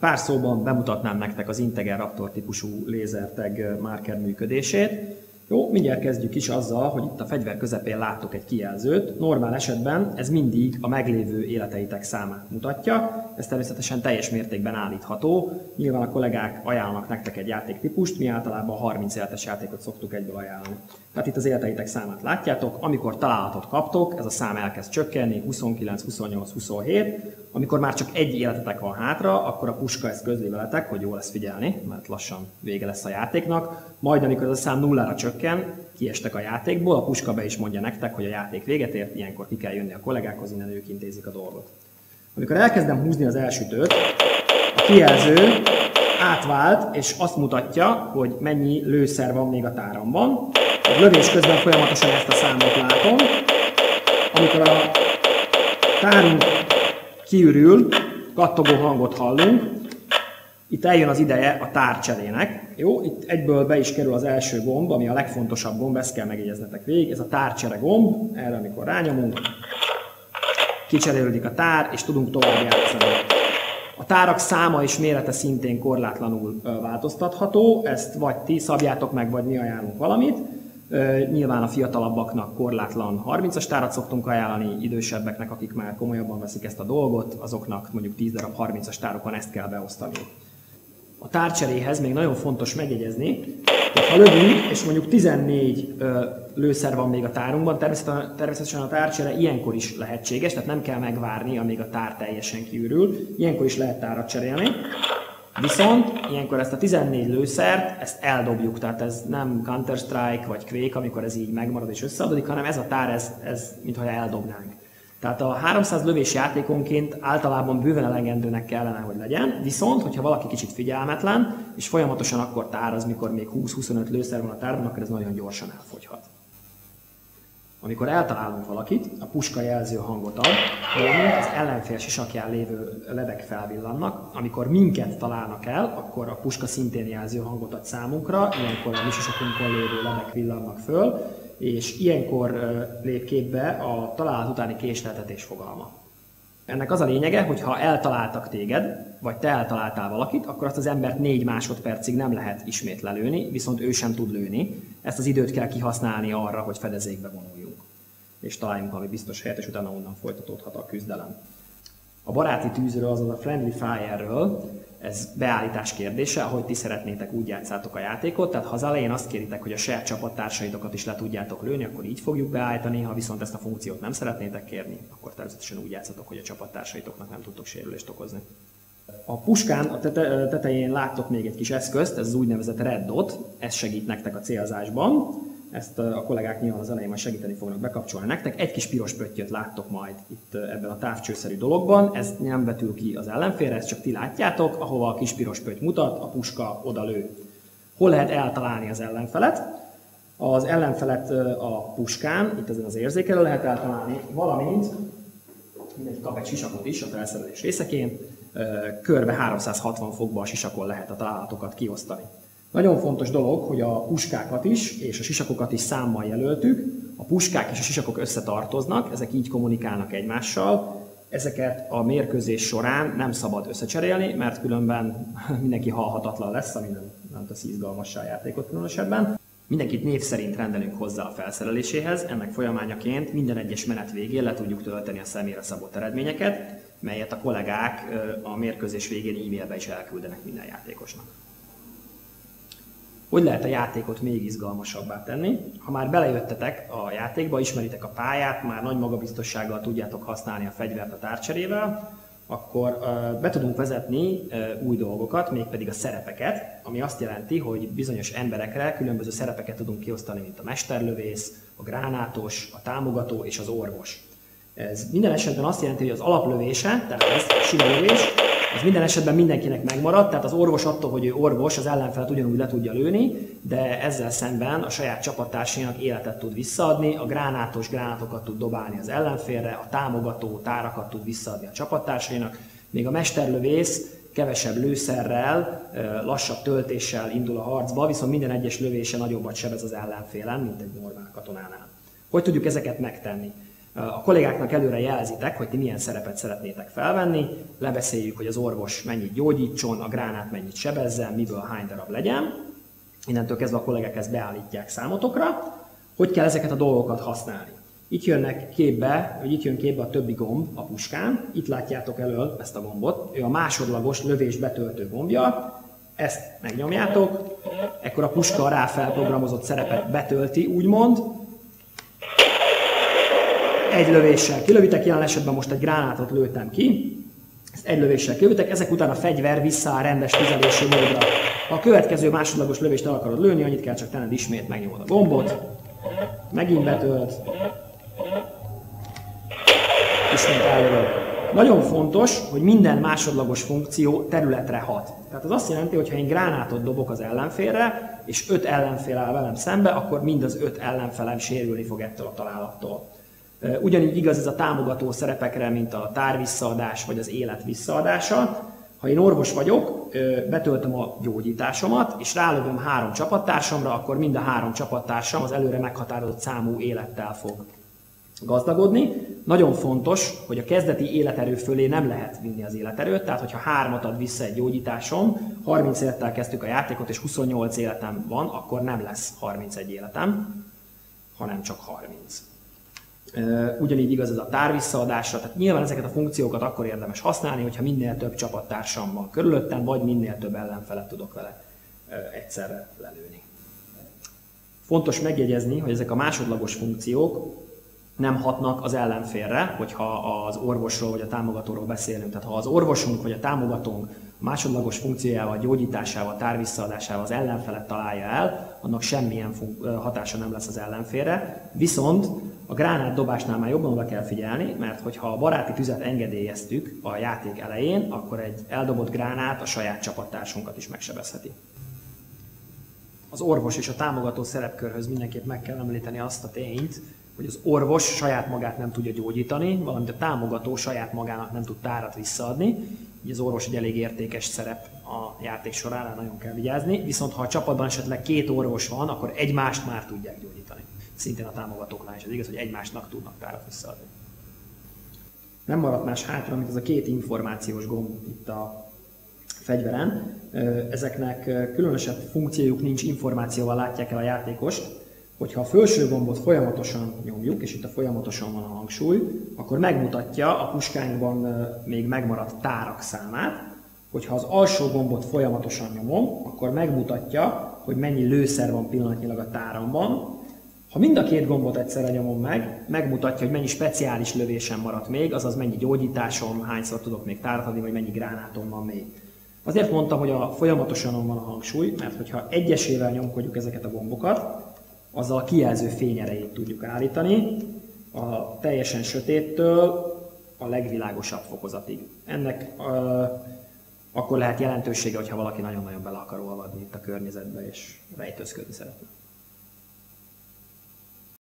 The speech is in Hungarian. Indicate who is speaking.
Speaker 1: Pár szóban bemutatnám nektek az Integer Raptor típusú lézertag marker működését. Jó, mindjárt kezdjük is azzal, hogy itt a fegyver közepén láttok egy kijelzőt. Normál esetben ez mindig a meglévő életeitek számát mutatja. Ez természetesen teljes mértékben állítható. Nyilván a kollégák ajánlanak nektek egy játéktípust, mi általában 30 életes játékot szoktuk egyből ajánlani. Tehát itt az életeitek számát látjátok, amikor találatot kaptok, ez a szám elkezd csökkenni, 29, 28, 27. Amikor már csak egy életetek van hátra, akkor a puska ezt közli veletek, hogy jó lesz figyelni, mert lassan vége lesz a játéknak. Majd amikor ez a szám nullára csökken, kiestek a játékból, a puska be is mondja nektek, hogy a játék véget ért, ilyenkor ki kell jönni a kollégákhoz, innen ők intézik a dolgot. Amikor elkezdem húzni az első ütőt, a kijelző átvált, és azt mutatja, hogy mennyi lőszer van még a táramban. A lövés közben folyamatosan ezt a számot látom. Amikor a tárunk kiürül, kattogó hangot hallunk, itt eljön az ideje a tárcserének. Jó, itt egyből be is kerül az első gomb, ami a legfontosabb gomb, ezt kell megjegyeznetek végig. Ez a tárcsere gomb, erre amikor rányomunk, kicserélődik a tár, és tudunk tovább játszani. A tárak száma és mérete szintén korlátlanul változtatható, ezt vagy ti szabjátok meg, vagy mi ajánlunk valamit. Nyilván a fiatalabbaknak korlátlan 30-as tárat szoktunk ajánlani, idősebbeknek, akik már komolyabban veszik ezt a dolgot, azoknak mondjuk 10 darab 30-as tárokon ezt kell beosztani. A tárcseréhez még nagyon fontos megjegyezni, hogy ha lövünk, és mondjuk 14 lőszer van még a tárunkban, természetesen a tárcsere ilyenkor is lehetséges, tehát nem kell megvárni, amíg a tár teljesen kiürül, ilyenkor is lehet tárat cserélni. Viszont ilyenkor ezt a 14 lőszert, ezt eldobjuk, tehát ez nem Counter-Strike vagy Quake, amikor ez így megmarad és összeadódik, hanem ez a tár, ez mintha eldobnánk. Tehát a 300 lövés játékonként általában bőven elegendőnek kellene, hogy legyen, viszont, hogyha valaki kicsit figyelmetlen, és folyamatosan akkor táraz, mikor még 20-25 lőszer van a tárban, akkor ez nagyon gyorsan elfogyhat. Amikor eltalálunk valakit, a puska jelző hangot ad, valamint az ellenfél sisakján lévő ledek felvillannak. Amikor minket találnak el, akkor a puska szintén jelző hangot ad számunkra, ilyenkor a mi sisakunkon lévő ledek villannak föl, és ilyenkor lép képbe a találat utáni késleltetés fogalma. Ennek az a lényege, hogy ha eltaláltak téged, vagy te eltaláltál valakit, akkor azt az embert 4 másodpercig nem lehet ismét lelőni, viszont ő sem tud lőni. Ezt az időt kell kihasználni arra, hogy fedezékbe vonuljunk. És találjunk valami biztos helyet, és utána onnan folytatódhat a küzdelem. A baráti tűzről, azaz a Friendly Fire-ről, ez beállítás kérdése, ahogy ti szeretnétek, úgy játszátok a játékot. Tehát ha az elején azt kéritek, hogy a saját csapattársaitokat is le tudjátok lőni, akkor így fogjuk beállítani, ha viszont ezt a funkciót nem szeretnétek kérni, akkor természetesen úgy játszatok, hogy a csapattársaitoknak nem tudtok sérülést okozni. A puskán a tetején láttok még egy kis eszközt, ez az úgynevezett Red Dot, ez segít nektek a célzásban. Ezt a kollégák nyilván az elején majd segíteni fognak bekapcsolni nektek. Egy kis piros pöttyöt láttok majd itt ebben a távcsőszerű dologban. Ez nem vetül ki az ellenfélre, ezt csak ti látjátok. Ahova a kis piros pötty mutat, a puska oda lő. Hol lehet eltalálni az ellenfelet? Az ellenfelet a puskán, itt ezen az érzékelő lehet eltalálni, valamint mindenki kap egy sisakot is a felszerelés részeként. Körbe 360 fokba a sisakon lehet a találatokat kiosztani. Nagyon fontos dolog, hogy a puskákat is és a sisakokat is számmal jelöltük. A puskák és a sisakok összetartoznak, ezek így kommunikálnak egymással. Ezeket a mérkőzés során nem szabad összecserélni, mert különben mindenki halhatatlan lesz, ami nem tesz izgalmassá a játékot különösebben. Mindenkit név szerint rendelünk hozzá a felszereléséhez, ennek folyamányaként minden egyes menet végén le tudjuk tölteni a személyre szabott eredményeket, melyet a kollégák a mérkőzés végén e-mailbe is elküldenek minden játékosnak. Hogy lehet a játékot még izgalmasabbá tenni? Ha már belejöttetek a játékba, ismeritek a pályát, már nagy magabiztossággal tudjátok használni a fegyvert a tárcserével, akkor be tudunk vezetni új dolgokat, mégpedig a szerepeket, ami azt jelenti, hogy bizonyos emberekre különböző szerepeket tudunk kiosztani, mint a mesterlövész, a gránátos, a támogató és az orvos. Ez minden esetben azt jelenti, hogy az alaplövése, tehát ez a sima lövés, ez minden esetben mindenkinek megmarad, tehát az orvos attól, hogy ő orvos, az ellenfelet ugyanúgy le tudja lőni, de ezzel szemben a saját csapattársainak életet tud visszaadni, a gránátos gránátokat tud dobálni az ellenfélre, a támogató tárakat tud visszaadni a csapattársainak, még a mesterlövész kevesebb lőszerrel, lassabb töltéssel indul a harcba, viszont minden egyes lövése nagyobbat sebez az ellenfélen, mint egy normál katonánál. Hogy tudjuk ezeket megtenni? A kollégáknak előre jelzitek, hogy ti milyen szerepet szeretnétek felvenni, lebeszéljük, hogy az orvos mennyit gyógyítson, a gránát mennyit sebezzen, miből hány darab legyen. Innentől kezdve a kollégák ezt beállítják számotokra. Hogy kell ezeket a dolgokat használni? Itt jön képbe a többi gomb a puskán, itt látjátok elől ezt a gombot, ő a másodlagos lövés betöltő gombja, ezt megnyomjátok, ekkor a puska a rá felprogramozott szerepet betölti, úgymond. Egy lövéssel kilövitek, jelen esetben most egy gránátot lőttem ki, ezt egy lövéssel kilövitek, ezek után a fegyver visszaáll rendes tüzelési módra. Ha a következő másodlagos lövést el akarod lőni, annyit kell csak tenned, ismét megnyomod a gombot, megint betölt, ismét ellövöd. Nagyon fontos, hogy minden másodlagos funkció területre hat. Tehát az azt jelenti, hogy ha én gránátot dobok az ellenfélre, és 5 ellenfél áll velem szembe, akkor mind az 5 ellenfelem sérülni fog ettől a találattól. Ugyanígy igaz ez a támogató szerepekre, mint a tár visszaadás vagy az élet visszaadása. Ha én orvos vagyok, betöltöm a gyógyításomat, és rálövöm 3 csapattársamra, akkor mind a 3 csapattársam az előre meghatározott számú élettel fog gazdagodni. Nagyon fontos, hogy a kezdeti életerő fölé nem lehet vinni az életerőt, tehát hogyha 3-at ad vissza egy gyógyításom, 30 élettel kezdtük a játékot, és 28 életem van, akkor nem lesz 31 életem, hanem csak 30. Ugyanígy igaz ez a tár visszaadásra, tehát nyilván ezeket a funkciókat akkor érdemes használni, hogyha minél több csapattársam van körülöttem, vagy minél több ellenfelet tudok vele egyszerre lelőni. Fontos megjegyezni, hogy ezek a másodlagos funkciók nem hatnak az ellenfélre, hogyha az orvosról vagy a támogatóról beszélünk. Tehát ha az orvosunk vagy a támogatónk másodlagos funkciójával, gyógyításával, tárvisszaadással az ellenfelet találja el, annak semmilyen hatása nem lesz az ellenfélre. Viszont a gránát dobásnál már jobban oda kell figyelni, mert hogyha a baráti tüzet engedélyeztük a játék elején, akkor egy eldobott gránát a saját csapattársunkat is megsebezheti. Az orvos és a támogató szerepkörhöz mindenképp meg kell említeni azt a tényt, hogy az orvos saját magát nem tudja gyógyítani, valamint a támogató saját magának nem tud tárat visszaadni. Így az orvos egy elég értékes szerep a játék során, nagyon kell vigyázni. Viszont ha a csapatban esetleg 2 orvos van, akkor egymást már tudják gyógyítani. Szintén a támogatóknál is az igaz, hogy egymásnak tudnak tárat visszaadni. Nem maradt más hátra, mint ez a 2 információs gomb itt a fegyveren. Ezeknek különösebb funkciójuk nincs, információval látják el a játékost. Hogyha a felső gombot folyamatosan nyomjuk, és itt a folyamatosan van a hangsúly, akkor megmutatja a puskánkban még megmaradt tárak számát. Hogyha az alsó gombot folyamatosan nyomom, akkor megmutatja, hogy mennyi lőszer van pillanatnyilag a táramban. Ha mind a 2 gombot egyszerre nyomom meg, megmutatja, hogy mennyi speciális lövésem maradt még, azaz mennyi gyógyításom, hányszor tudok még tárat adni, vagy mennyi gránátom van még. Azért mondtam, hogy a folyamatosan van a hangsúly, mert hogyha egyesével nyomkodjuk ezeket a gombokat, azzal a kijelző fényerejét tudjuk állítani, a teljesen sötéttől a legvilágosabb fokozatig. Ennek akkor lehet jelentősége, hogyha valaki nagyon-nagyon bele akar olvadni itt a környezetbe, és rejtőzködni szeretne.